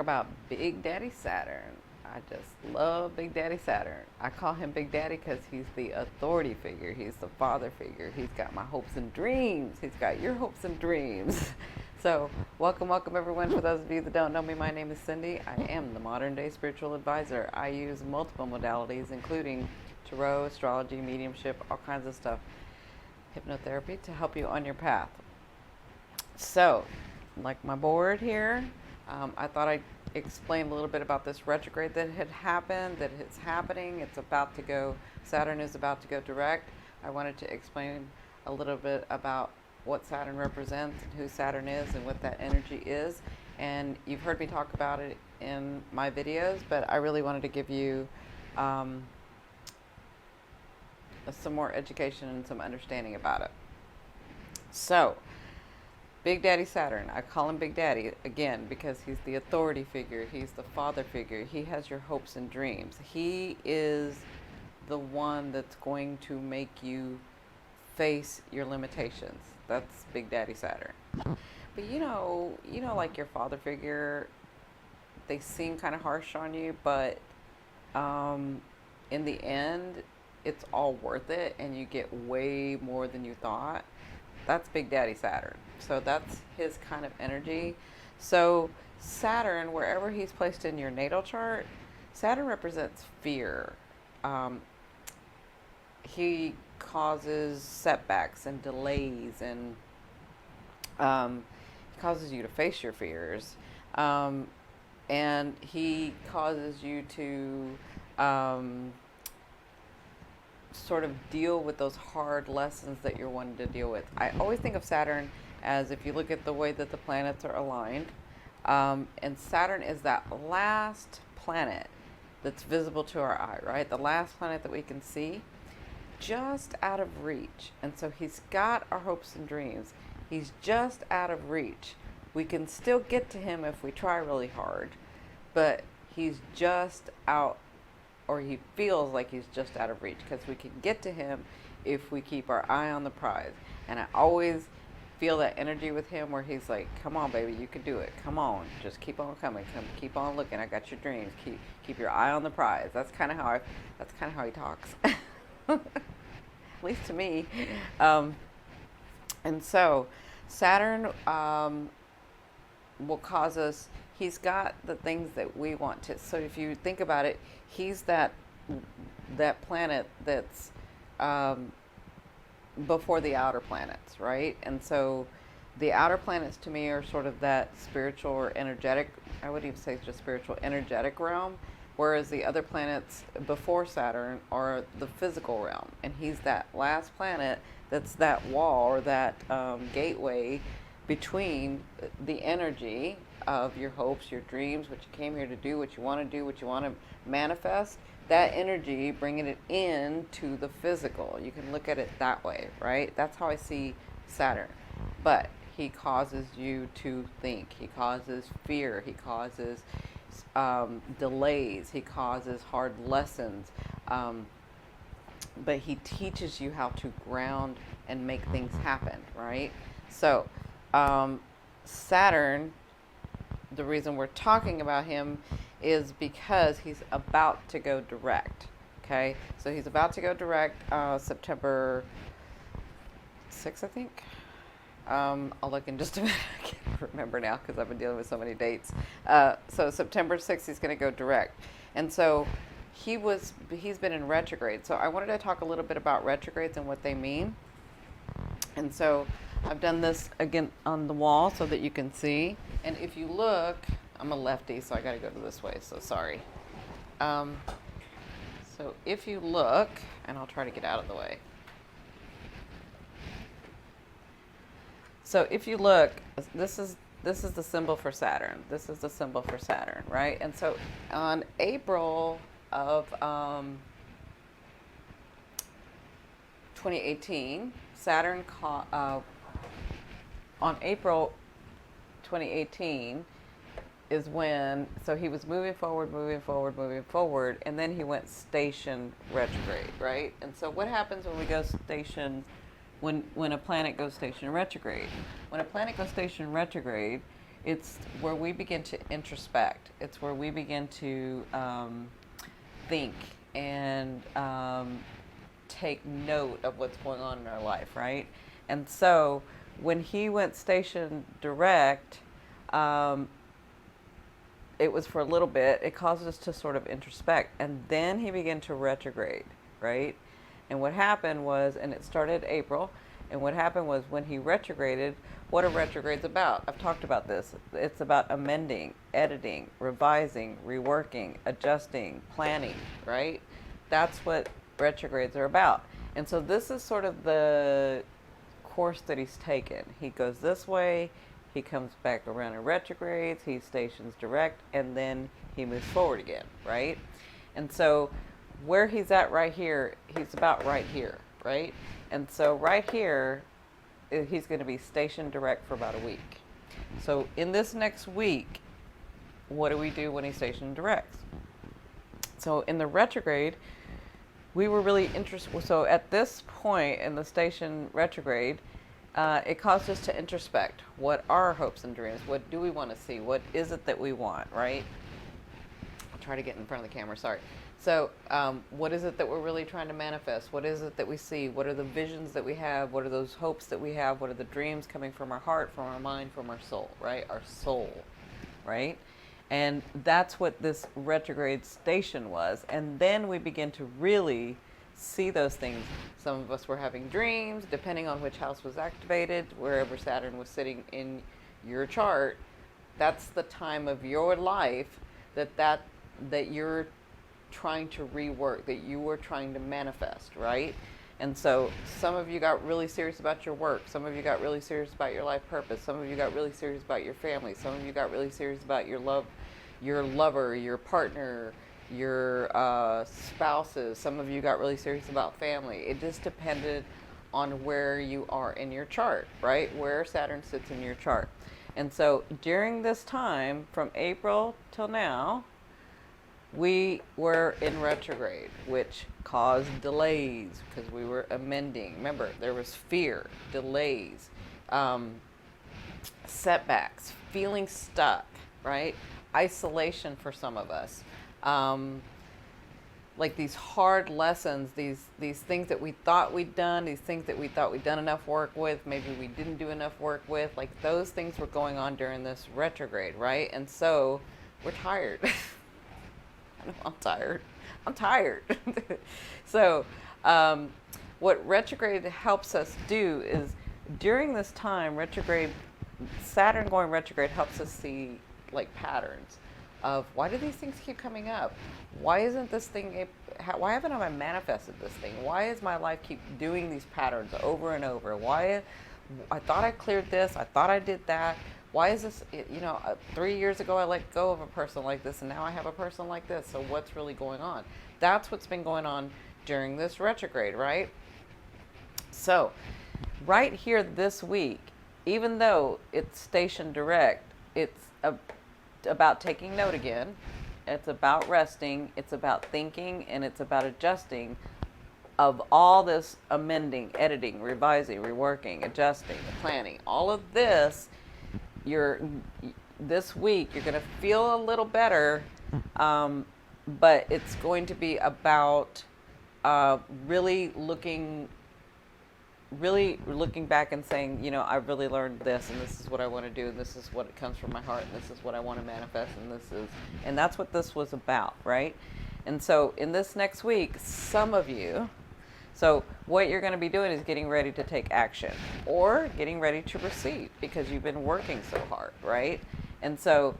about Big Daddy Saturn. I just love Big Daddy Saturn. I call him Big Daddy because he's the authority figure. He's the father figure. He's got my hopes and dreams. He's got your hopes and dreams. So, welcome everyone. For those of you that don't know me, my name is Cindy. I am the modern day spiritual advisor. I use multiple modalities, including tarot, astrology, mediumship, all kinds of stuff, hypnotherapy to help you on your path. So, like my board here, I thought I'd explain a little bit about this retrograde that had happened, that it's happening. It's about to go, Saturn is about to go direct. I wanted to explain a little bit about what Saturn represents and who Saturn is and what that energy is. And you've heard me talk about it in my videos, but I really wanted to give you some more education and some understanding about it. So, Big Daddy Saturn, I call him Big Daddy, again, because he's the authority figure, he's the father figure, he has your hopes and dreams. He is the one that's going to make you face your limitations. That's Big Daddy Saturn. But you know, like your father figure, they seem kind of harsh on you, but in the end, it's all worth it, and you get way more than you thought. That's Big Daddy Saturn. So that's his kind of energy. So Saturn, wherever he's placed in your natal chart, Saturn represents fear. He causes setbacks and delays, and causes you to face your fears. And he causes you to sort of deal with those hard lessons that you're wanting to deal with. I always think of Saturn as, if you look at the way that the planets are aligned, and Saturn is that last planet that's visible to our eye, right? The last planet that we can see, just out of reach. And so he's got our hopes and dreams. He's just out of reach. We can still get to him if we try really hard, but he's just out, or he feels like he's just out of reach, because we can get to him if we keep our eye on the prize. And I always feel that energy with him where he's like, come on baby, you can do it, come on, just keep on coming, keep on looking, I got your dreams, keep your eye on the prize. That's kind of how he talks. At least to me. And so Saturn will cause us, he's got the things that we want to. So if you think about it, he's that planet that's before the outer planets, right? And so the outer planets to me are sort of that spiritual or energetic, I wouldn't even say just spiritual, energetic realm, whereas the other planets before Saturn are the physical realm. And he's that last planet that's that wall, or that gateway between the energy of your hopes, your dreams, what you came here to do, what you want to do, what you want to manifest, that energy, bringing it into the physical. You can look at it that way, right? That's how I see Saturn. But he causes you to think. He causes fear. He causes delays. He causes hard lessons. But he teaches you how to ground and make things happen, right? So Saturn, the reason we're talking about him is because he's about to go direct. Okay, so he's about to go direct September 6th, I think. I'll look in just a minute. I can't remember now because I've been dealing with so many dates. So September 6th, he's going to go direct. And so he's been in retrograde. So I wanted to talk a little bit about retrogrades and what they mean. And so I've done this again on the wall so that you can see. And if you look, I'm a lefty, so I got to go to this way, so sorry. So if you look, and I'll try to get out of the way. So if you look, this is the symbol for Saturn. This is the symbol for Saturn, right? And so on April of 2018, Saturn on April 2018 is when, so he was moving forward, and then he went station retrograde, right? And so what happens when we go station, when a planet goes station retrograde? When a planet goes station retrograde, It's where we begin to introspect. It's where we begin to think and take note of what's going on in our life, right? And so when he went station direct, it was for a little bit. It caused us to sort of introspect. And then he began to retrograde, right? And what happened was, and it started April, and what happened was when he retrograded, what are retrogrades about? I've talked about this. It's about amending, editing, revising, reworking, adjusting, planning, right? That's what retrogrades are about. And so this is sort of the course that he's taken. He goes this way, he comes back around in retrogrades, he stations direct, and then he moves forward again, right? And so where he's at right here, he's about right here, right? And so right here, he's going to be stationed direct for about a week. So in this next week, what do we do when he's stationed direct? So in the retrograde, we were really interested. So at this point in the station retrograde, it caused us to introspect. What are our hopes and dreams? What do we want to see? What is it that we want, right? I'll try to get in front of the camera, sorry. So what is it that we're really trying to manifest? What is it that we see? What are the visions that we have? What are those hopes that we have? What are the dreams coming from our heart, from our mind, from our soul, right? Our soul, right? And that's what this retrograde station was. And then we begin to really see those things. Some of us were having dreams, depending on which house was activated, wherever Saturn was sitting in your chart. That's the time of your life that you're trying to rework, that you were trying to manifest, right? And so some of you got really serious about your work. Some of you got really serious about your life purpose. Some of you got really serious about your family. Some of you got really serious about your lover, your partner, your spouses. Some of you got really serious about family. It just depended on where you are in your chart, right? Where Saturn sits in your chart. And so during this time, from April till now, we were in retrograde, which caused delays because we were amending. Remember, there was fear, delays, setbacks, feeling stuck, right? Isolation for some of us. Like these hard lessons, these things that we thought we'd done, these things that we thought we'd done enough work with, maybe we didn't do enough work with, like those things were going on during this retrograde, right? And so we're tired. I'm tired. So what retrograde helps us do is during this time, Saturn going retrograde helps us see like patterns of why do these things keep coming up? Why isn't this thing, why haven't I manifested this thing? Why is my life keep doing these patterns over and over? Why, I thought I cleared this, I thought I did that. Why is this, 3 years ago I let go of a person like this and now I have a person like this. So what's really going on? That's what's been going on during this retrograde, right? So right here this week, even though it's stationed direct, it's about taking note again. It's about resting. It's about thinking, and it's about adjusting of all this amending, editing, revising, reworking, adjusting, planning. All of this, this week you're going to feel a little better, but it's going to be about really looking back and saying, I've really learned this, and this is what I want to do, and this is what comes from my heart, and this is what I want to manifest, and that's what this was about, right? And so in this next week, some of you, so what you're going to be doing is getting ready to take action or getting ready to receive because you've been working so hard, right? And so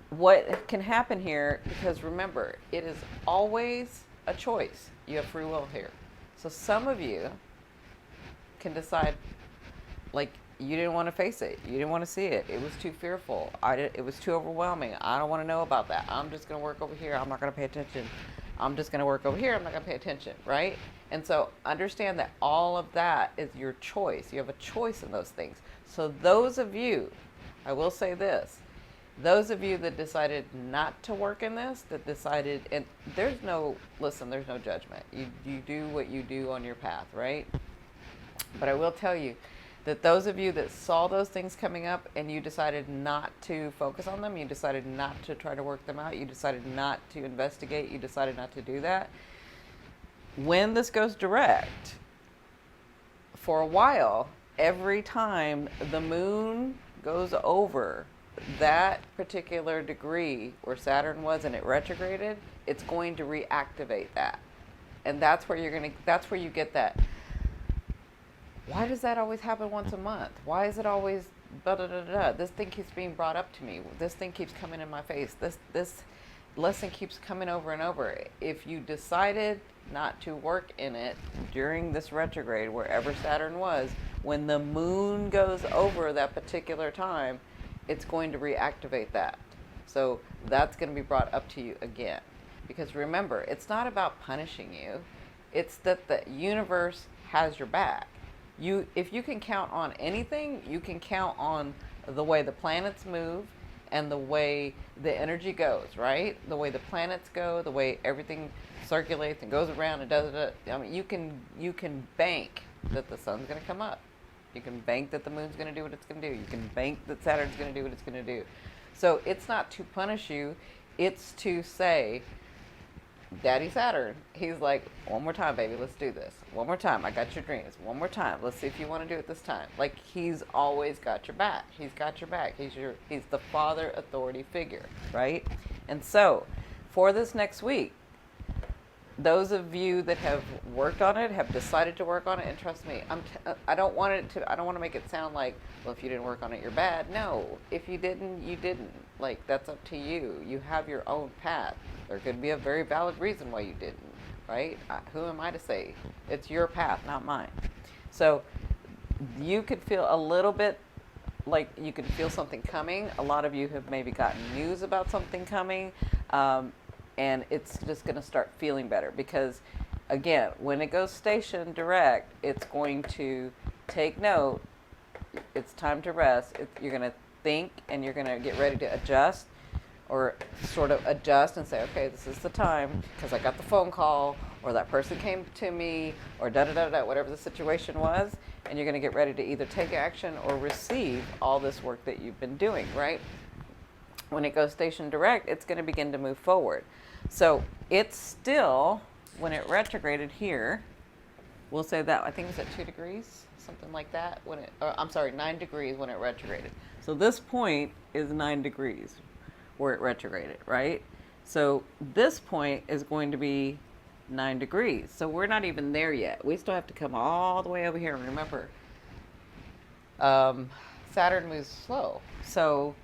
what can happen here, because remember, it is always a choice. You have free will here. So some of you can decide, like, you didn't want to face it. You didn't want to see it. It was too fearful. It was too overwhelming. I don't want to know about that. I'm just going to work over here. I'm not going to pay attention. I'm just going to work over here. I'm not going to pay attention, right? And so understand that all of that is your choice. You have a choice in those things. So those of you, I will say this, those of you that decided not to work in this, that decided, and there's no judgment. You do what you do on your path, right? But I will tell you that those of you that saw those things coming up and you decided not to focus on them, you decided not to try to work them out, you decided not to investigate, you decided not to do that, when this goes direct, for a while, every time the moon goes over that particular degree where Saturn was and it retrograded, it's going to reactivate that. And that's where that's where you get that. Why does that always happen once a month? Why is it always da da da da? This thing keeps being brought up to me. This thing keeps coming in my face. This lesson keeps coming over and over. If you decided not to work in it during this retrograde, wherever Saturn was, when the moon goes over that particular time, it's going to reactivate that. So that's going to be brought up to you again. Because remember, it's not about punishing you. It's that the universe has your back. If you can count on anything, you can count on the way the planets move and the way the energy goes, right? The way the planets go, the way everything circulates and goes around and does it. I mean, you can bank that the sun's going to come up. You can bank that the moon's going to do what it's going to do. You can bank that Saturn's going to do what it's going to do. So it's not to punish you. It's to say, Daddy Saturn, he's like, one more time, baby, let's do this. One more time, I got your dreams. One more time, let's see if you want to do it this time. Like, he's always got your back. He's got your back. He's the father authority figure, right? And so, for this next week, those of you that have worked on it, have decided to work on it, and trust me, I don't want to make it sound like, well, if you didn't work on it, you're bad. No, if you didn't, you didn't. Like, that's up to you. You have your own path. There could be a very valid reason why you didn't, right? Who am I to say? It's your path, not mine. So you could feel a little bit like you could feel something coming. A lot of you have maybe gotten news about something coming, and it's just going to start feeling better because, again, when it goes station direct, it's going to take note. It's time to rest. You're going to think and you're going to get ready to adjust or sort of adjust and say, okay, this is the time because I got the phone call or that person came to me or da-da-da-da, whatever the situation was, and you're going to get ready to either take action or receive all this work that you've been doing, right? When it goes station direct, it's going to begin to move forward. So it's still, when it retrograded here, we'll say that, I think it's at 2 degrees, something like that, when it, I'm sorry, 9 degrees when it retrograded. So this point is 9 degrees where it retrograded, right? So this point is going to be 9 degrees. So we're not even there yet. We still have to come all the way over here. Remember, Saturn moves slow. So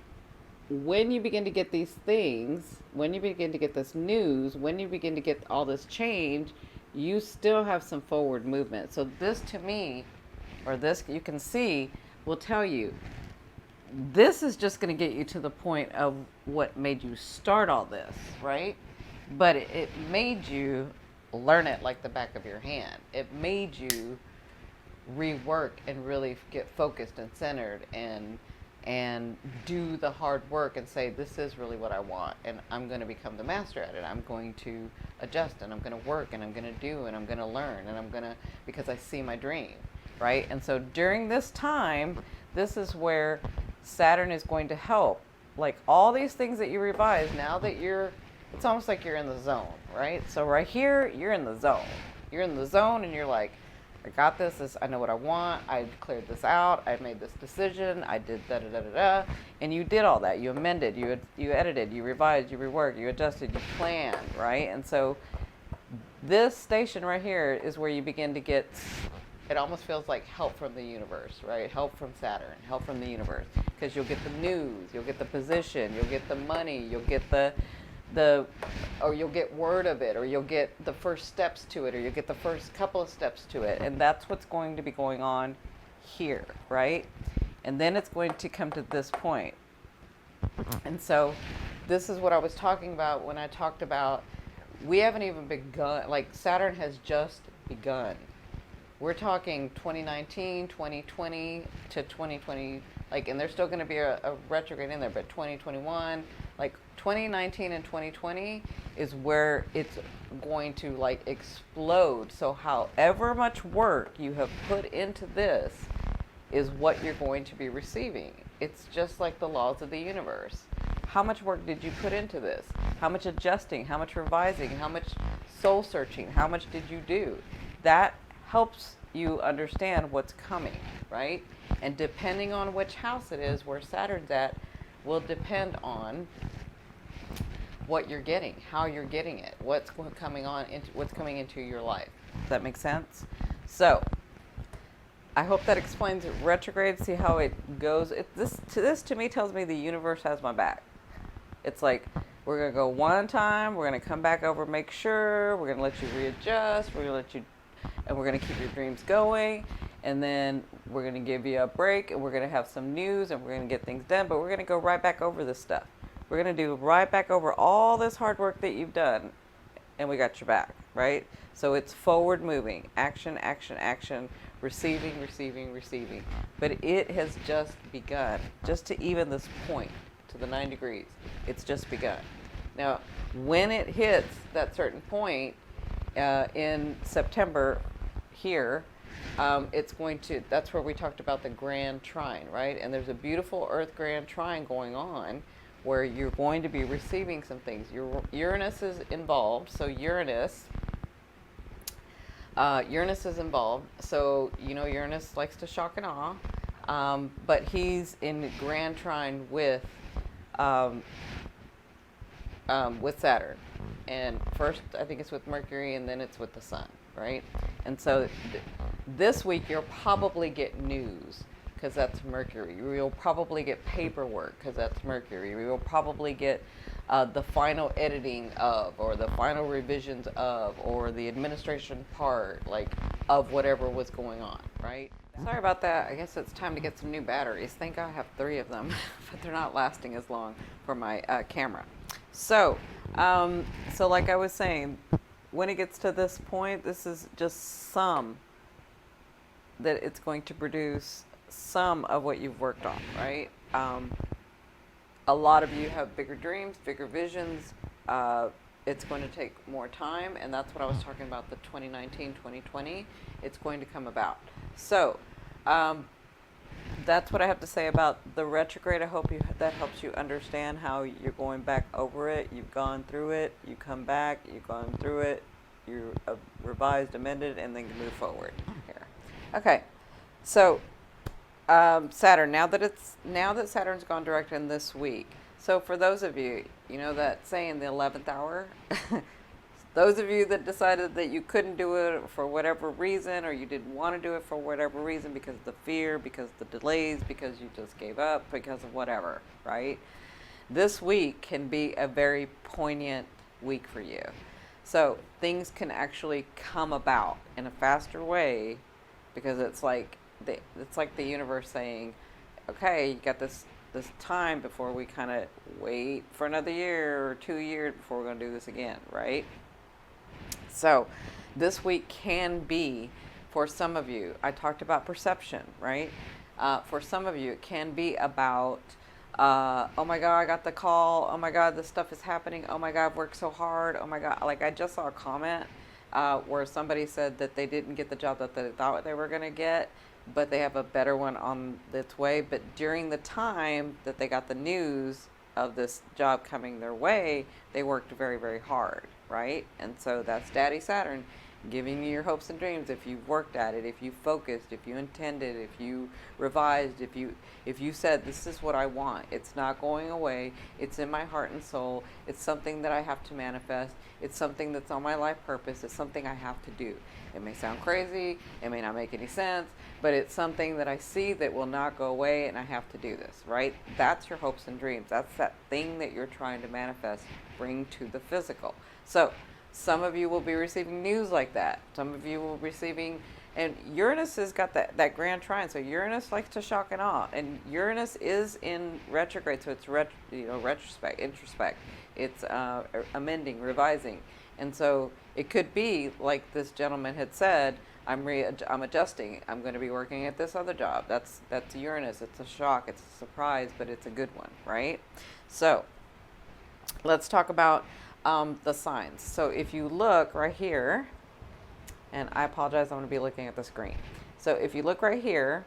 when you begin to get these things, when you begin to get this news, when you begin to get all this change, you still have some forward movement. So this to me, or this you can see, will tell you, this is just going to get you to the point of what made you start all this, right? But it made you learn it like the back of your hand. It made you rework and really get focused and centered and do the hard work and say, this is really what I want, and I'm going to become the master at it. I'm going to adjust, and I'm going to work, and I'm going to do, and I'm going to learn, and I'm going to, because I see my dream, right? And so during this time, this is where Saturn is going to help. Like all these things that you revise, now that it's almost like you're in the zone, right? So right here, you're in the zone. You're in the zone and you're like, I got this, I know what I want, I cleared this out, I made this decision, I did da-da-da-da-da, and you did all that. You amended, you edited, you revised, you reworked, you adjusted, you planned, right? And so this station right here is where you begin to get, it almost feels like help from the universe, right? Help from Saturn, help from the universe. Because you'll get the news, you'll get the position, you'll get the money, you'll get or you'll get word of it, or you'll get the first steps to it, or you'll get the first couple of steps to it. And that's what's going to be going on here, right? And then it's going to come to this point. And so this is what I was talking about when I talked about, we haven't even begun, like Saturn has just begun. We're talking 2019, 2020 to 2020, like, and there's still going to be a retrograde in there, but 2021, like 2019 and 2020 is where it's going to like explode. So however much work you have put into this, is what you're going to be receiving. It's just like the laws of the universe. How much work did you put into this? How much adjusting? How much revising? How much soul searching? How much did you do? That helps you understand what's coming, right? And depending on which house it is, where Saturn's at, will depend on what you're getting, how you're getting it, what's coming into your life. Does that make sense? So, I hope that explains it. Retrograde. See how it goes. This to me tells me the universe has my back. It's like, we're gonna go one time. We're gonna come back over, make sure. We're gonna let you readjust. We're gonna let you, and we're gonna keep your dreams going. And then we're gonna give you a break, and we're gonna have some news, and we're gonna get things done. But we're gonna go right back over this stuff. We're gonna do right back over all this hard work that you've done, and we got your back, right? So it's forward moving, action, action, action, receiving, receiving, receiving. But it has just begun, just to even this point, to the 9 degrees. It's just begun. Now, when it hits that certain point in September here, it's going to, that's where we talked about the grand trine, right? And there's a beautiful Earth grand trine going on where you're going to be receiving some things. Uranus is involved, so Uranus is involved. So, you know, Uranus likes to shock and awe, but he's in grand trine with Saturn. And first, I think it's with Mercury, and then it's with the Sun, right? And so this week, you'll probably get news, because that's Mercury. You'll probably get paperwork, because that's Mercury. You'll probably get the final editing of, or the final revisions of, or the administration part, like, of whatever was going on, right? Sorry about that. I guess it's time to get some new batteries. Thank God I have 3 of them, but they're not lasting as long for my camera. So like I was saying, when it gets to this point, this is just some that it's going to produce some of what you've worked on, right? A lot of you have bigger dreams, bigger visions. It's going to take more time, and that's what I was talking about, the 2019, 2020. It's going to come about. So, that's what I have to say about the retrograde. I hope that helps you understand how you're going back over it. You've gone through it. You come back. You've gone through it. You revised, amended, and then move forward. Here, okay. So, Saturn. Now that Saturn's gone direct in this week. So for those of you, you know that saying, the 11th hour. Those of you that decided that you couldn't do it for whatever reason, or you didn't want to do it for whatever reason, because of the fear, because of the delays, because you just gave up, because of whatever, right? This week can be a very poignant week for you. So things can actually come about in a faster way, because it's like the universe saying, okay, you got this time before we kind of wait for another year or 2 years before we're going to do this again, right? So this week can be, for some of you, I talked about perception, right? For some of you, it can be about, oh my God, I got the call. Oh my God, this stuff is happening. Oh my God, I've worked so hard. Oh my God. Like, I just saw a comment where somebody said that they didn't get the job that they thought they were going to get, but they have a better one on its way. But during the time that they got the news of this job coming their way, they worked very, very hard, right? And so that's Daddy Saturn giving you your hopes and dreams. If you've worked at it, if you focused, if you intended, if you revised, if you said, this is what I want, it's not going away, it's in my heart and soul, it's something that I have to manifest, it's something that's on my life purpose, it's something I have to do. It may sound crazy, it may not make any sense, but it's something that I see that will not go away, and I have to do this, right? That's your hopes and dreams. That's that thing that you're trying to manifest, bring to the physical. So some of you will be receiving news like that. Some of you will be receiving, and Uranus has got that grand trine. So Uranus likes to shock and awe, and Uranus is in retrograde, so it's retrospect, introspect. It's amending, revising, and so it could be like this gentleman had said. I'm adjusting. I'm going to be working at this other job. That's Uranus. It's a shock. It's a surprise, but it's a good one, right? So let's talk about the signs. So if you look right here, and I apologize, I'm going to be looking at the screen. So if you look right here,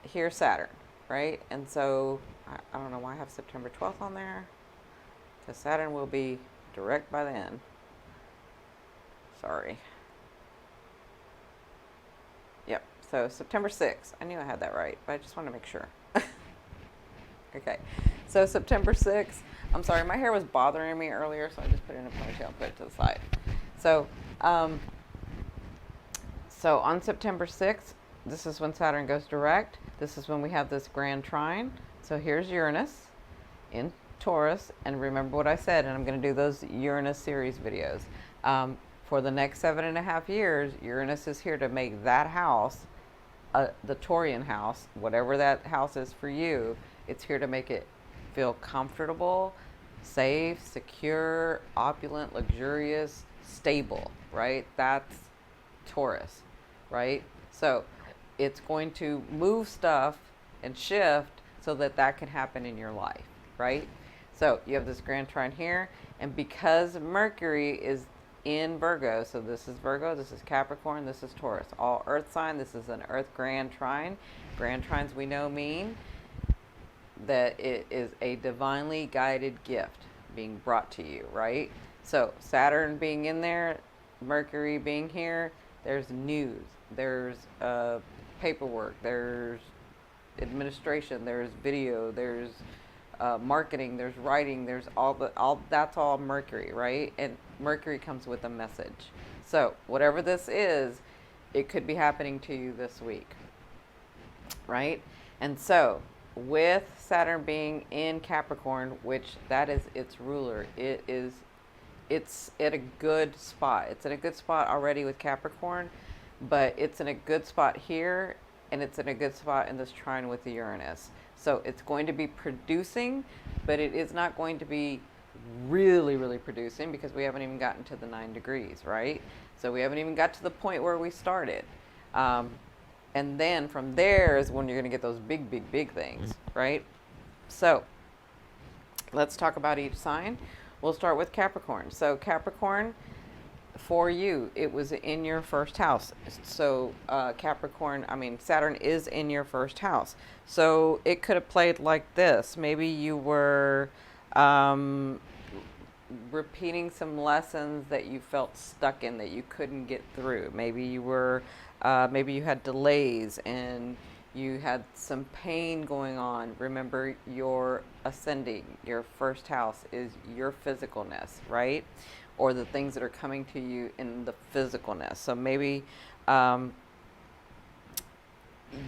here's Saturn, right? And so I don't know why I have September 12th on there, because Saturn will be direct by then. Sorry. Yep, so September 6th. I knew I had that right, but I just want to make sure. Okay, so September 6th. I'm sorry, my hair was bothering me earlier, so I just put it in a ponytail and put it to the side. So, so on September 6th, this is when Saturn goes direct. This is when we have this grand trine. So here's Uranus in Taurus. And remember what I said, and I'm going to do those Uranus series videos. For the next 7.5 years, Uranus is here to make that house, the Taurian house, whatever that house is for you, it's here to make it feel comfortable, safe, secure, opulent, luxurious, stable, right? That's Taurus, right? So it's going to move stuff and shift so that that can happen in your life, right? So you have this grand trine here, and because Mercury is in Virgo, so this is Virgo, this is Capricorn, this is Taurus, all earth sign, this is an earth grand trine. Grand trines we know mean that it is a divinely guided gift being brought to you, right? So Saturn being in there, Mercury being here, there's news, there's paperwork, there's administration, there's video, there's marketing, there's writing, there's all that's all Mercury, right? And Mercury comes with a message. So whatever this is, it could be happening to you this week, right? And so with Saturn being in Capricorn, which that is its ruler, it's at a good spot. It's in a good spot already with Capricorn, but it's in a good spot here, and it's in a good spot in this trine with the Uranus. So it's going to be producing, but it is not going to be really, really producing because we haven't even gotten to the 9 degrees, right? So we haven't even got to the point where we started. And then from there is when you're going to get those big, big, big things, right? So let's talk about each sign. We'll start with Capricorn. So Capricorn, for you, it was in your first house. So Saturn is in your first house. So it could have played like this. Maybe you were repeating some lessons that you felt stuck in, that you couldn't get through. Maybe you were, maybe you had delays and you had some pain going on. Remember, your ascending, your first house is your physicalness, right? Or the things that are coming to you in the physicalness. So maybe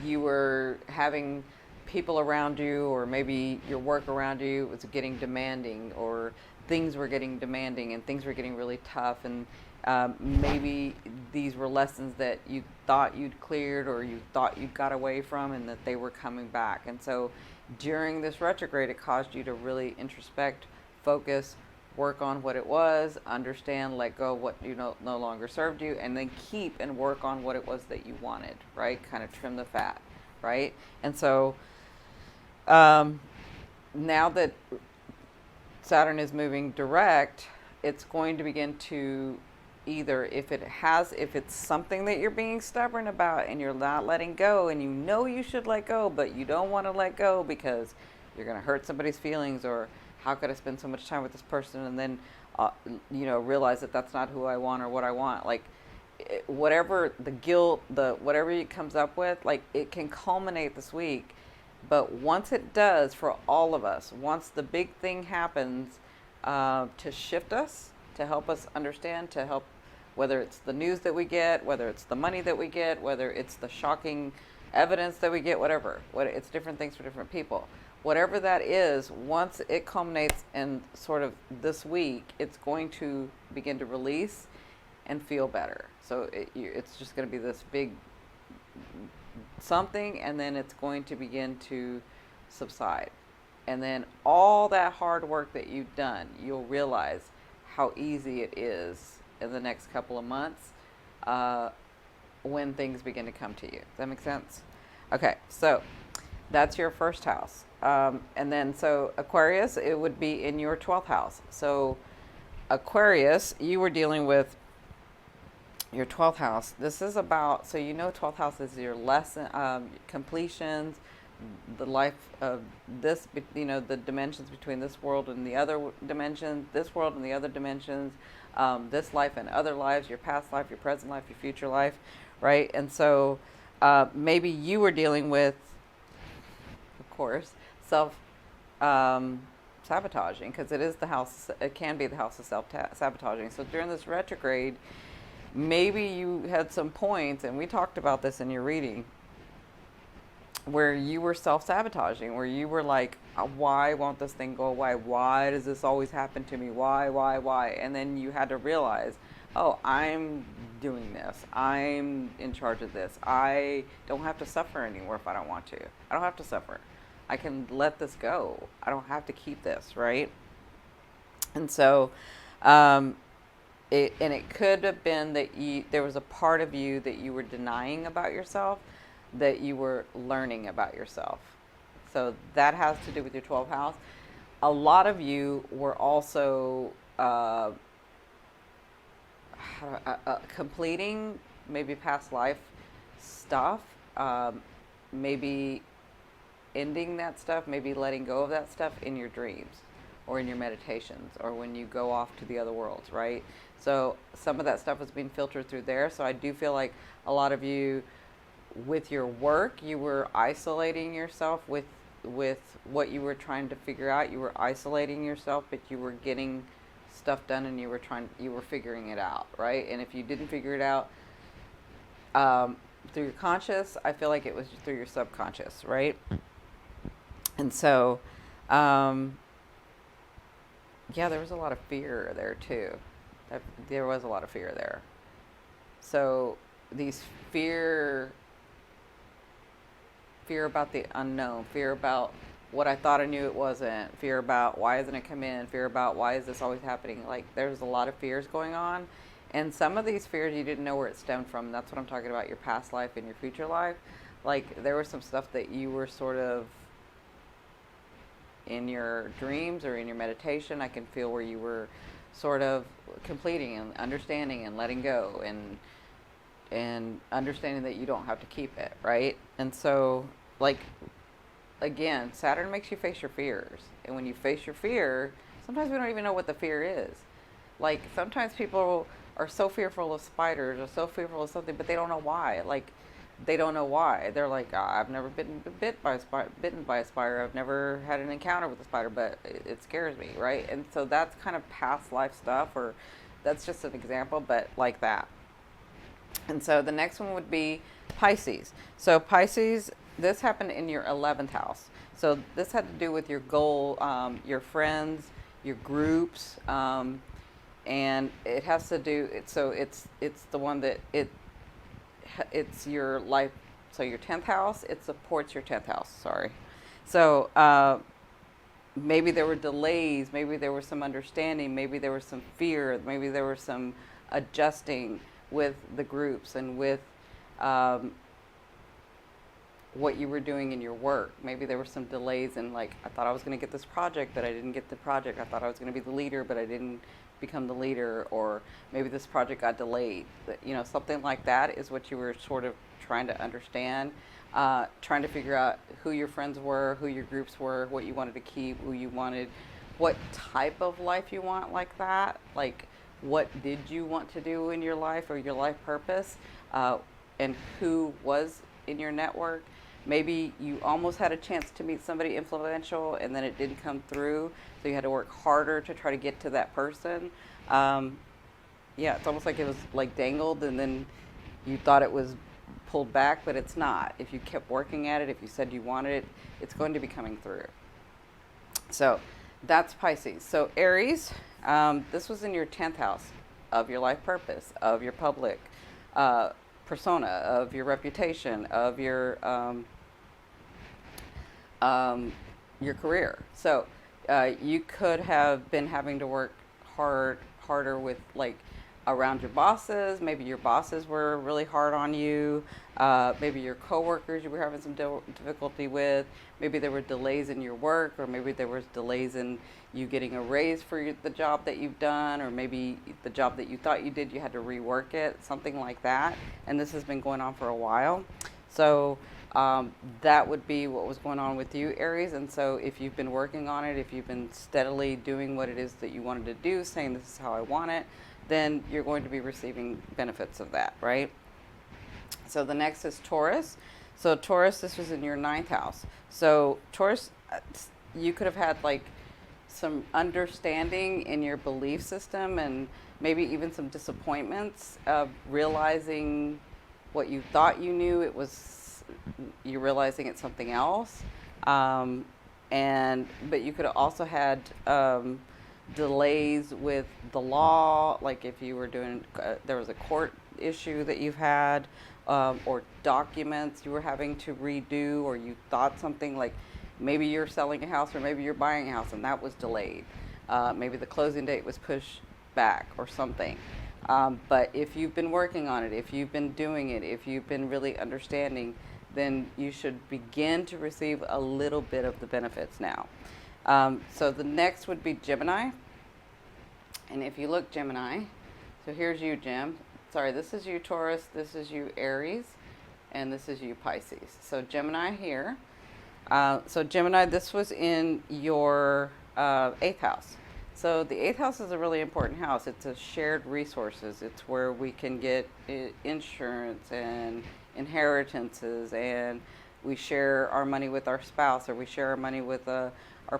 you were having people around you, or maybe your work around you was getting demanding, or things were getting demanding and things were getting really tough, and maybe these were lessons that you thought you'd cleared or you thought you got away from, and that they were coming back. And so during this retrograde, it caused you to really introspect, focus, work on what it was, understand, let go what you no longer served you, and then keep and work on what it was that you wanted, right? Kind of trim the fat, right? And so now that Saturn is moving direct, it's going to begin to either, if it's something that you're being stubborn about and you're not letting go, and you know you should let go, but you don't want to let go because you're going to hurt somebody's feelings, or how could I spend so much time with this person and then, realize that that's not who I want or what I want. Like, whatever the guilt, whatever it comes up with, like, it can culminate this week. But once it does, for all of us, once the big thing happens, to shift us, to help us understand, to help, whether it's the news that we get, whether it's the money that we get, whether it's the shocking evidence that we get, whatever. It's different things for different people. Whatever that is, once it culminates in sort of this week, it's going to begin to release and feel better. So it's just going to be this big something, and then it's going to begin to subside. And then all that hard work that you've done, you'll realize how easy it is in the next couple of months when things begin to come to you. Does that make sense? Okay, so that's your first house. And then, so Aquarius, it would be in your 12th house. So Aquarius, you were dealing with your 12th house. This is about, so 12th house is your lesson, completions, the life of this, the dimensions between this world and the other dimensions, this world and the other dimensions, this life and other lives, your past life, your present life, your future life, right? And so maybe you were dealing with, of course, self sabotaging, because it can be the house of self sabotaging. So during this retrograde, maybe you had some points, and we talked about this in your reading, where you were self-sabotaging, where you were like, why won't this thing go away? Why does this always happen to me? Why? And then you had to realize, oh, I'm doing this. I'm in charge of this. I don't have to suffer anymore if I don't want to. I don't have to suffer. I can let this go. I don't have to keep this, right? And so, it could have been that there was a part of you that you were denying about yourself, that you were learning about yourself. So that has to do with your 12th house. A lot of you were also completing maybe past life stuff, maybe ending that stuff, maybe letting go of that stuff in your dreams or in your meditations or when you go off to the other worlds, right? So some of that stuff was being filtered through there. So I do feel like a lot of you, with your work, you were isolating yourself with what you were trying to figure out. You were isolating yourself, but you were getting stuff done, and you were figuring it out, right? And if you didn't figure it out through your conscious, I feel like it was through your subconscious, right? And so, yeah, there was a lot of fear there too. There was a lot of fear there. So these fear about the unknown, fear about what I thought I knew it wasn't, fear about why isn't it come in, fear about why is this always happening. Like, there's a lot of fears going on, and some of these fears you didn't know where it stemmed from. That's what I'm talking about, your past life and your future life. Like, there was some stuff that you were sort of in your dreams or in your meditation, I can feel where you were sort of completing and understanding and letting go and understanding that you don't have to keep it, right? And so, like, again, Saturn makes you face your fears. And when you face your fear, sometimes we don't even know what the fear is. Like, sometimes people are so fearful of spiders or so fearful of something, but they don't know why. Like, they don't know why. They're like, I've never been bitten by a spider. I've never had an encounter with a spider, but it scares me, right? And so that's kind of past life stuff, or that's just an example, but like that. And so the next one would be Pisces. So Pisces, this happened in your 11th house. So this had to do with your goal, your friends, your groups, and it has to do. So it's the one that it's your life. So your 10th house, it supports your 10th house. Sorry. So maybe there were delays. Maybe there was some understanding. Maybe there was some fear. Maybe there was some adjusting with the groups and with what you were doing in your work. Maybe there were some delays in, like, I thought I was going to get this project, but I didn't get the project. I thought I was going to be the leader, but I didn't become the leader. Or maybe this project got delayed. Something like that is what you were sort of trying to understand, trying to figure out who your friends were, who your groups were, what you wanted to keep, who you wanted, what type of life you want, like that. Like, what did you want to do in your life or your life purpose, and who was in your network. Maybe you almost had a chance to meet somebody influential and then it didn't come through, so you had to work harder to try to get to that person. Yeah, it's almost like it was like dangled and then you thought it was pulled back, but it's not. If you kept working at it, if you said you wanted it, it's going to be coming through. So that's Pisces. So Aries, this was in your 10th house of your life purpose, of your public persona, of your reputation, of your career. So you could have been having to work harder with, like, around your bosses. Maybe your bosses were really hard on you. Maybe your coworkers you were having some difficulty with. Maybe there were delays in your work, or maybe there was delays in you getting a raise for the job that you've done, or maybe the job that you thought you did, you had to rework it, something like that. And this has been going on for a while. So that would be what was going on with you, Aries. And so if you've been working on it, if you've been steadily doing what it is that you wanted to do, saying this is how I want it, then you're going to be receiving benefits of that, right? So the next is Taurus. So Taurus, this was in your 9th house. So Taurus, you could have had like some understanding in your belief system, and maybe even some disappointments of realizing what you thought you knew. It was, you're realizing it's something else. But you could have also had delays with the law, like if you were doing, there was a court issue that you've had, or documents you were having to redo, or you thought something, like maybe you're selling a house or maybe you're buying a house and that was delayed. Maybe the closing date was pushed back or something. But if you've been working on it, if you've been doing it, if you've been really understanding, then you should begin to receive a little bit of the benefits now. So the next would be Gemini. And if you look, Gemini, so here's you, Gem. Sorry, this is you, Taurus, this is you, Aries, and this is you, Pisces. So Gemini here. So Gemini, this was in your 8th house. So the 8th house is a really important house. It's a shared resources. It's where we can get insurance and inheritances, and we share our money with our spouse, or we share our money with our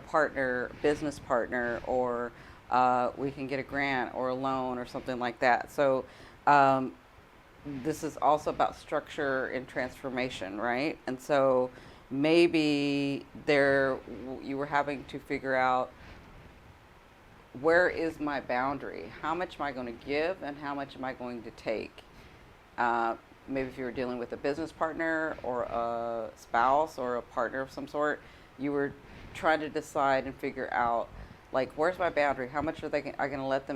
partner, business partner, or we can get a grant or a loan or something like that. So this is also about structure and transformation, right? And so maybe you were having to figure out, where is my boundary? How much am I going to give and how much am I going to take? Maybe if you were dealing with a business partner or a spouse or a partner of some sort, you were trying to decide and figure out, like, where's my boundary? How much am I going to let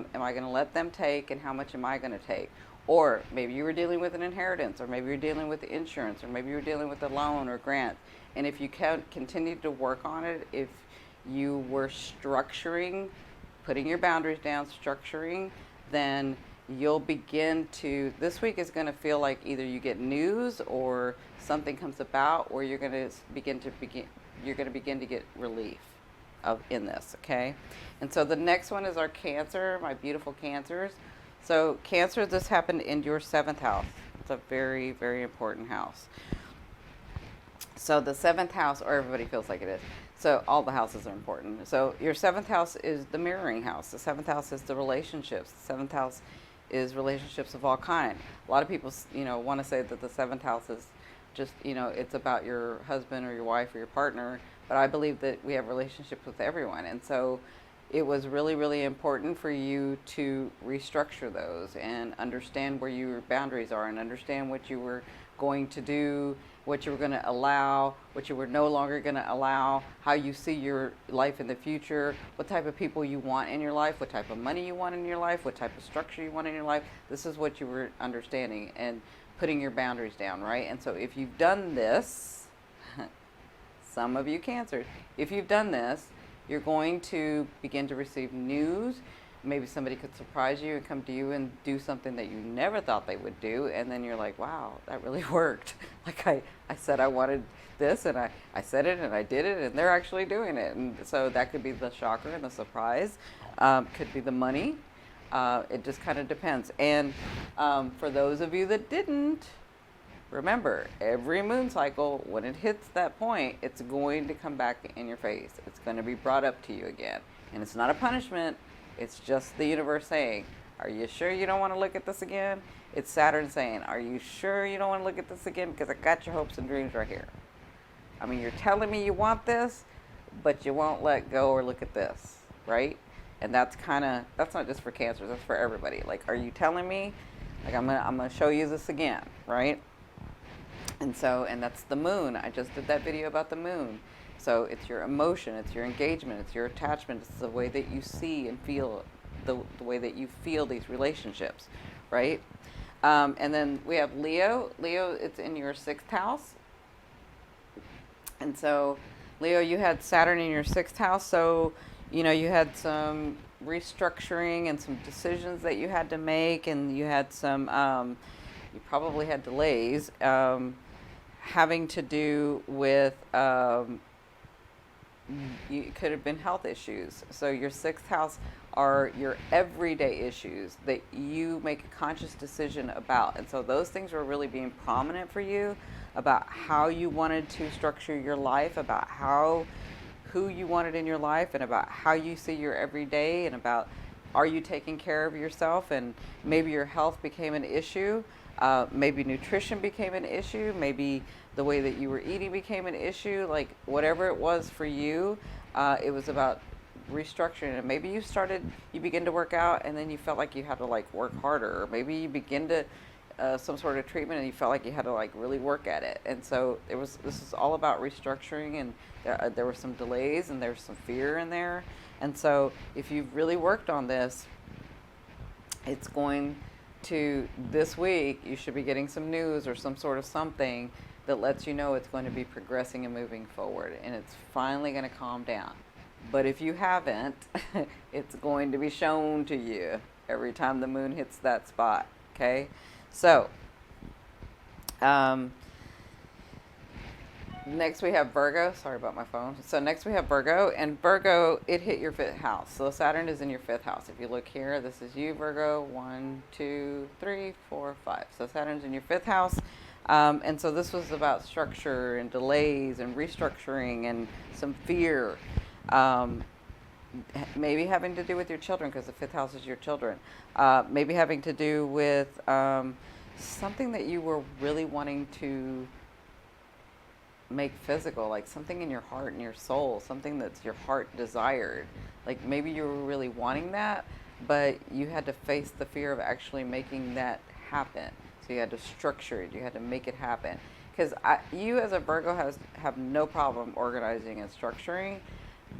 them take, and how much am I going to take? Or maybe you were dealing with an inheritance, or maybe you're dealing with insurance, or maybe you're dealing with a loan or grant. And if you can continue to work on it, if you were structuring, putting your boundaries down, structuring, then you'll begin to, this week is going to feel like either you get news or something comes about where you're going to begin to get relief in this, okay? And so the next one is our Cancer, my beautiful Cancers. So Cancer, this happened in your 7th house. It's a very, very important house. So the 7th house, or everybody feels like it is. So all the houses are important. So your 7th house is the mirroring house. The 7th house is the relationships. The 7th house is relationships of all kind. A lot of people, want to say that the 7th house is just, it's about your husband or your wife or your partner. But I believe that we have relationships with everyone. And so it was really, really important for you to restructure those and understand where your boundaries are, and understand what you were going to do, what you were going to allow, what you were no longer going to allow, how you see your life in the future, what type of people you want in your life, what type of money you want in your life, what type of structure you want in your life. This is what you were understanding and putting your boundaries down, right? And so if you've done this, some of you Cancers, if you've done this, you're going to begin to receive news. Maybe somebody could surprise you and come to you and do something that you never thought they would do. And then you're like, wow, that really worked. Like I said I wanted this, and I said it and I did it, and they're actually doing it. And so that could be the shocker and the surprise. Could be the money. It just kind of depends. And for those of you that didn't, remember, every moon cycle, when it hits that point, it's going to come back in your face. It's going to be brought up to you again. And it's not a punishment. It's just the universe saying, are you sure you don't want to look at this again? It's Saturn saying, are you sure you don't want to look at this again? Because I got your hopes and dreams right here. I mean, you're telling me you want this, but you won't let go or look at this, right? And that's not just for Cancer, that's for everybody. Like, are you telling me, like, I'm gonna show you this again, right? And that's the moon. I just did that video about the moon. So it's your emotion, it's your engagement, it's your attachment, it's the way that you see and feel the way that you feel these relationships, right? And then we have Leo. Leo, it's in your 6th house. And so, Leo, you had Saturn in your 6th house. So, you know, you had some restructuring and some decisions that you had to make, and you had some, you probably had delays having to do with, it could have been health issues. So your 6th house are your everyday issues that you make a conscious decision about. And so those things were really being prominent for you, about how you wanted to structure your life, about who you wanted in your life, and about how you see your everyday, and about, are you taking care of yourself? And maybe your health became an issue. Maybe nutrition became an issue. Maybe the way that you were eating became an issue. Like, whatever it was for you, it was about restructuring. And maybe you begin to work out, and then you felt like you had to like work harder. Or maybe you begin to some sort of treatment, and you felt like you had to like really work at it. And so this is all about restructuring, and there were some delays, and there's some fear in there. And so if you've really worked on this, it's going to, this week, you should be getting some news or some sort of something that lets you know it's going to be progressing and moving forward, and it's finally going to calm down. But if you haven't, it's going to be shown to you every time the moon hits that spot, okay? So, next we have Virgo. Sorry about my phone. So next we have Virgo, and Virgo, it hit your 5th house. So Saturn is in your 5th house. If you look here, this is you, Virgo. 1, 2, 3, 4, 5. So Saturn's in your 5th house. And so this was about structure and delays and restructuring and some fear. Maybe having to do with your children, because the 5th house is your children. Maybe having to do with something that you were really wanting to make physical, like something in your heart and your soul, something that's your heart desired. Like maybe you were really wanting that, but you had to face the fear of actually making that happen. So you had to structure it, you had to make it happen. Because you as a Virgo have no problem organizing and structuring.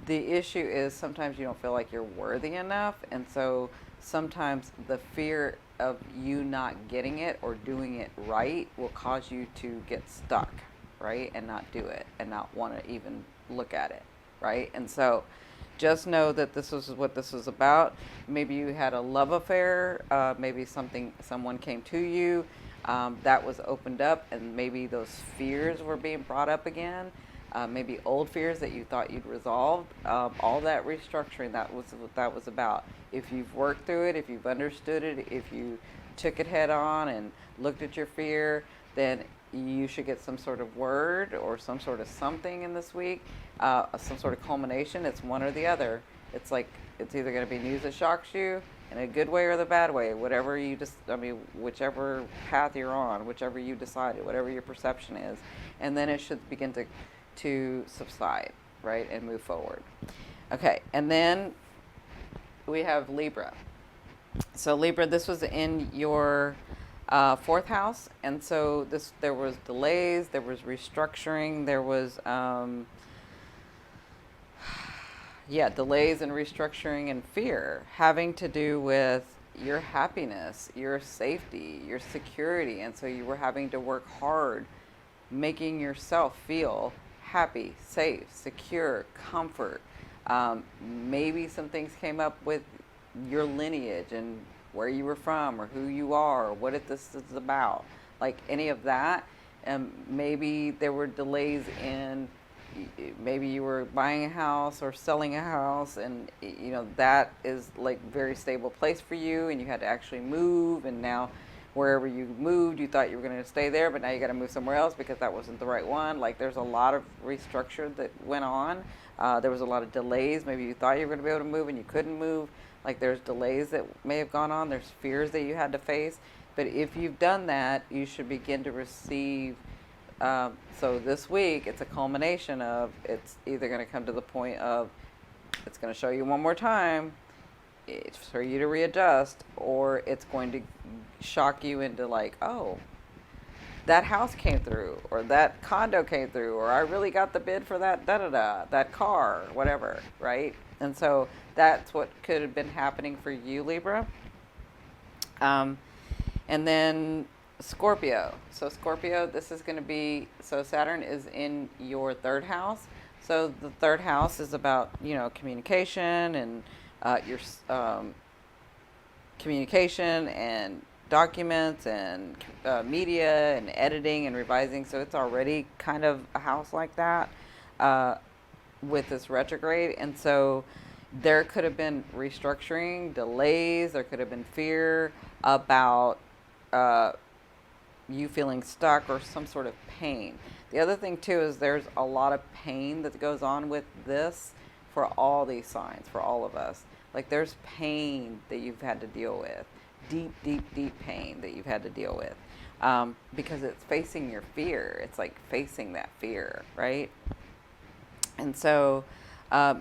The issue is sometimes you don't feel like you're worthy enough, and so sometimes the fear of you not getting it or doing it right will cause you to get stuck, right, and not do it and not want to even look at it, right? And so just know that this is what this is about. Maybe you had a love affair, maybe someone came to you that was opened up, and maybe those fears were being brought up again. Maybe old fears that you thought you'd resolved. All that restructuring, that was what that was about. If you've worked through it, if you've understood it, if you took it head on and looked at your fear, then you should get some sort of word or some sort of something in this week, some sort of culmination. It's one or the other. It's like, it's either going to be news that shocks you in a good way or the bad way, whatever you just, whichever path you're on, whichever you decided, whatever your perception is. And then it should begin to subside, right, and move forward. Okay, and then we have Libra. So Libra, this was in your 4th house, and so there was delays, there was restructuring, there was delays and restructuring and fear having to do with your happiness, your safety, your security, and so you were having to work hard making yourself feel happy, safe, secure, comfort. Maybe some things came up with your lineage and where you were from or who you are or what this is about, like any of that. Maybe there were delays in, maybe you were buying a house or selling a house, and you know that is like very stable place for you, and you had to actually move, and now wherever you moved, you thought you were going to stay there, but now you got to move somewhere else because that wasn't the right one. Like there's a lot of restructure that went on. There was a lot of delays. Maybe you thought you were going to be able to move and you couldn't move. Like there's delays that may have gone on. There's fears that you had to face. But if you've done that, you should begin to receive. So this week, it's a culmination of, it's either going to come to the point of, it's going to show you one more time, it's for you to readjust, or it's going to shock you into like, oh, that house came through, or that condo came through, or I really got the bid for that da-da-da, that car, whatever, right? And so that's what could have been happening for you, Libra. Um, and then Scorpio. So Scorpio, this is going to be, so Saturn is in your third house. So the third house is about, communication and your communication and documents and media and editing and revising. So it's already kind of a house like that with this retrograde. And so there could have been restructuring, delays, there could have been fear about you feeling stuck or some sort of pain. The other thing too is there's a lot of pain that goes on with this for all these signs, for all of us. Like there's pain that you've had to deal with, deep, deep, deep pain that you've had to deal with, because it's facing your fear. It's like facing that fear, right? And so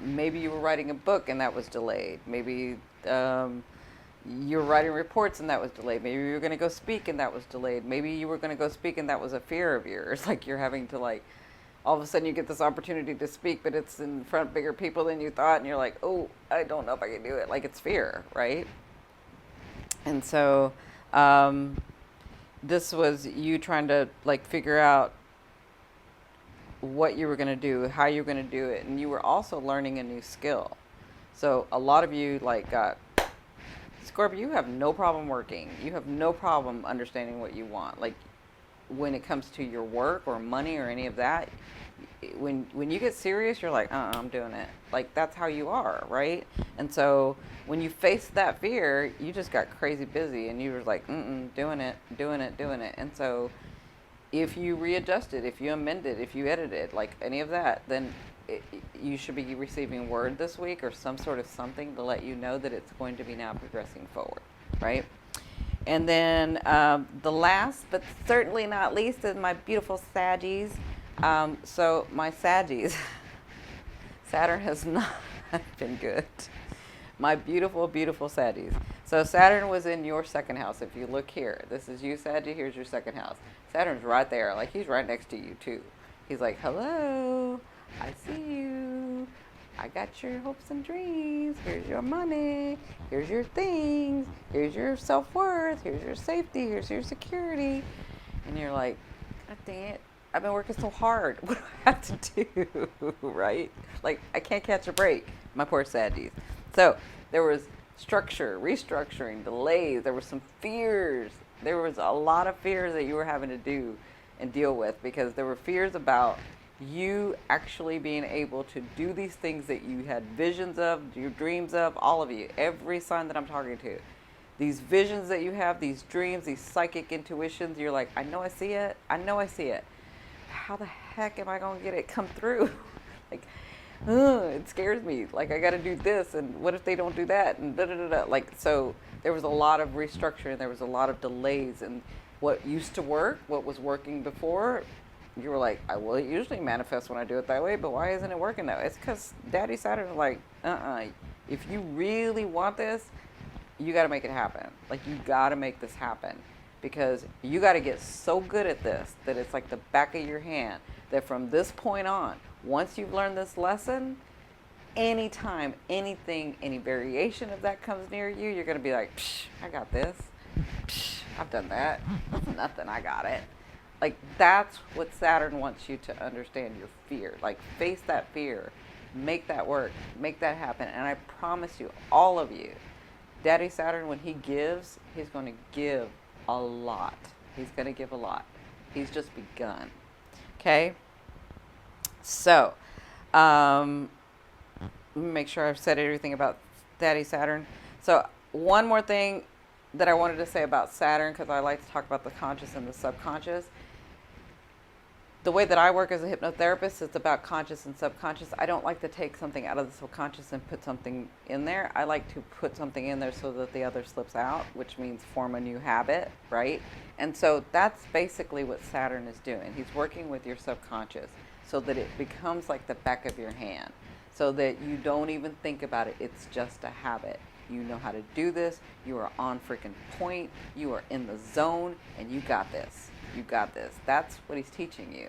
maybe you were writing a book and that was delayed. Maybe you were writing reports and that was delayed. Maybe you were going to go speak and that was delayed. Maybe you were going to go speak and that was a fear of yours. Like you're having to all of a sudden you get this opportunity to speak, but it's in front of bigger people than you thought. And you're like, oh, I don't know if I can do it. Like it's fear, right? And so this was you trying to figure out what you were going to do, how you were going to do it. And you were also learning a new skill. So a lot of you got, Scorpio, you have no problem working. You have no problem understanding what you want. Like when it comes to your work or money or any of that, when you get serious, you're like, I'm doing it. Like that's how you are, right? And so when you face that fear, you just got crazy busy and you were like, doing it. And so if you readjusted, if you amended, if you edited, like any of that, then you should be receiving word this week or some sort of something to let you know that it's going to be now progressing forward, right? And then the last, but certainly not least, is my beautiful Saggies. So my Saggies, Saturn has not been good. My beautiful, beautiful Saggies. So Saturn was in your second house. If you look here, this is you, Saggy. Here's your second house. Saturn's right there. Like he's right next to you too. He's like, hello, I see you. I got your hopes and dreams. Here's your money. Here's your things. Here's your self-worth. Here's your safety. Here's your security. And you're like, God dang it. I've been working so hard. What do I have to do? Right? Like, I can't catch a break. My poor Saggies. So there was structure, restructuring, delays. There were some fears. There was a lot of fears that you were having to do and deal with because there were fears about you actually being able to do these things that you had visions of, your dreams of, all of you, every sign that I'm talking to. These visions that you have, these dreams, these psychic intuitions, you're like, I know I see it. I know I see it. How the heck am I going to get it come through? Like, it scares me. Like, I got to do this, and what if they don't do that? And da-da-da-da. Like, so there was a lot of restructuring. There was a lot of delays. And what used to work, what was working before, you were like, well, it usually manifests when I do it that way, but why isn't it working that way? It's because Daddy Saturn is like, if you really want this, you got to make it happen. Like, you got to make this happen because you got to get so good at this that it's like the back of your hand, that from this point on, once you've learned this lesson, anytime, anything, any variation of that comes near you, you're going to be like, psh, I got this. Psh, I've done that. That's nothing. I got it. Like, that's what Saturn wants you to understand, your fear. Like, face that fear. Make that work. Make that happen. And I promise you, all of you, Daddy Saturn, when he gives, he's going to give a lot. He's going to give a lot. He's just begun. Okay? So, let me make sure I've said everything about Daddy Saturn. So, one more thing that I wanted to say about Saturn, because I like to talk about the conscious and the subconscious. The way that I work as a hypnotherapist, it's about conscious and subconscious. I don't like to take something out of the subconscious and put something in there. I like to put something in there so that the other slips out, which means form a new habit, right? And so that's basically what Saturn is doing. He's working with your subconscious so that it becomes like the back of your hand, so that you don't even think about it. It's just a habit. You know how to do this. You are on freaking point. You are in the zone, and you got this. You got this. That's what he's teaching you.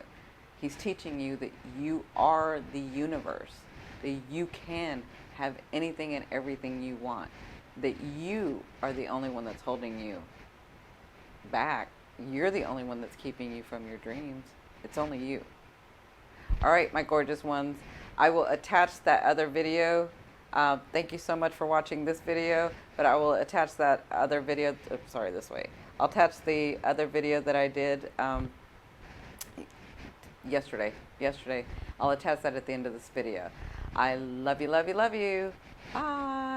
He's teaching you that you are the universe, that you can have anything and everything you want. That you are the only one that's holding you back. You're the only one that's keeping you from your dreams. It's only you. All right, my gorgeous ones. I will attach that other video. Thank you so much for watching this video, but I will attach that other video. Sorry, this way. I'll attach the other video that I did yesterday. I'll attach that at the end of this video. I love you, love you, love you. Bye.